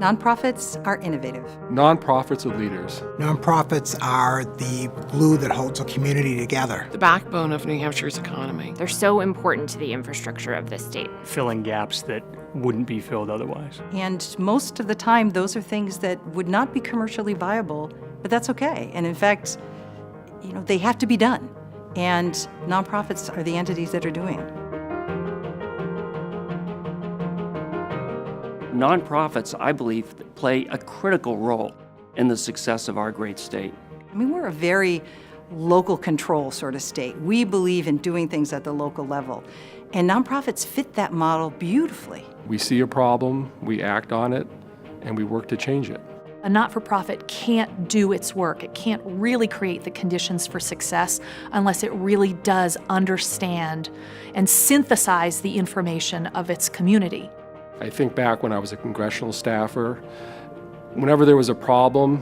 Nonprofits are innovative. Nonprofits are leaders. Nonprofits are the glue that holds a community together. The backbone of New Hampshire's economy. They're so important to the infrastructure of this state. Filling gaps that wouldn't be filled otherwise. And most of the time, those are things that would not be commercially viable, but that's okay. And in fact, they have to be done. And nonprofits are the entities that are doing it. Nonprofits, I believe, play a critical role in the success of our great state. We're a very local control sort of state. We believe in doing things at the local level. And nonprofits fit that model beautifully. We see a problem, we act on it, and we work to change it. A not-for-profit can't do its work. It can't really create the conditions for success unless it really does understand and synthesize the information of its community. I think back when I was a congressional staffer, whenever there was a problem,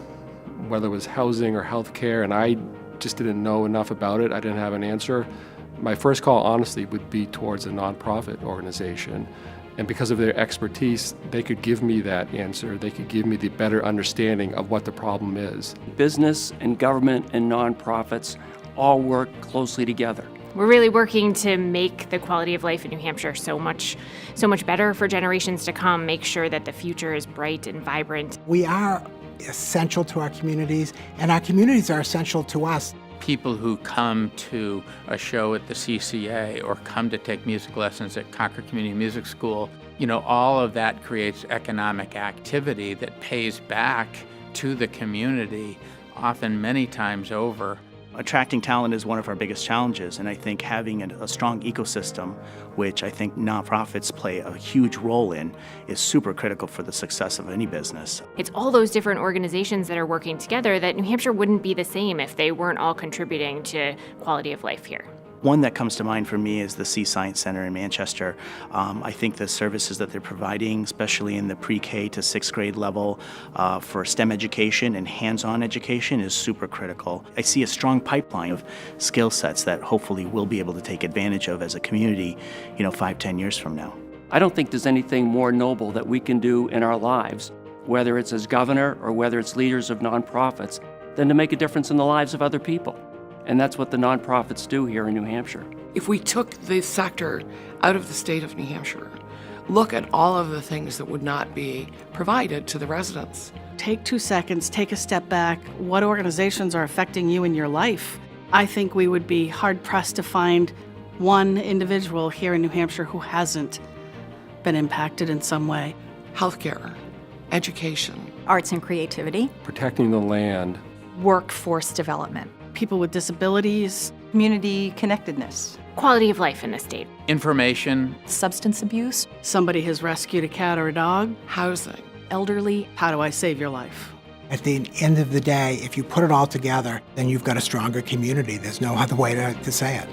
whether it was housing or healthcare, and I just didn't know enough about it, I didn't have an answer, my first call, honestly, would be towards a nonprofit organization. And because of their expertise, they could give me that answer. They could give me the better understanding of what the problem is. Business and government and nonprofits all work closely together. We're really working to make the quality of life in New Hampshire so much better for generations to come, make sure that the future is bright and vibrant. We are essential to our communities, and our communities are essential to us. People who come to a show at the CCA or come to take music lessons at Concord Community Music School, all of that creates economic activity that pays back to the community, often many times over. Attracting talent is one of our biggest challenges, and I think having a strong ecosystem, which I think nonprofits play a huge role in, is super critical for the success of any business. It's all those different organizations that are working together that New Hampshire wouldn't be the same if they weren't all contributing to quality of life here. One that comes to mind for me is the Sea Science Center in Manchester. I think the services that they're providing, especially in the pre-K to 6th grade level for STEM education and hands-on education, is super critical. I see a strong pipeline of skill sets that hopefully we'll be able to take advantage of as a community, 5-10 years from now. I don't think there's anything more noble that we can do in our lives, whether it's as governor or whether it's leaders of nonprofits, than to make a difference in the lives of other people. And that's what the nonprofits do here in New Hampshire. If we took the sector out of the state of New Hampshire, look at all of the things that would not be provided to the residents. Take 2 seconds, take a step back. What organizations are affecting you in your life? I think we would be hard-pressed to find one individual here in New Hampshire who hasn't been impacted in some way. Healthcare, education, Arts and creativity, Protecting the land. workforce development, People with disabilities, Community connectedness. Quality of life in the state. Information, substance abuse, somebody has rescued a cat or a dog. housing. elderly. How do I save your life? At the end of the day, if you put it all together, then you've got a stronger community. There's no other way to say it.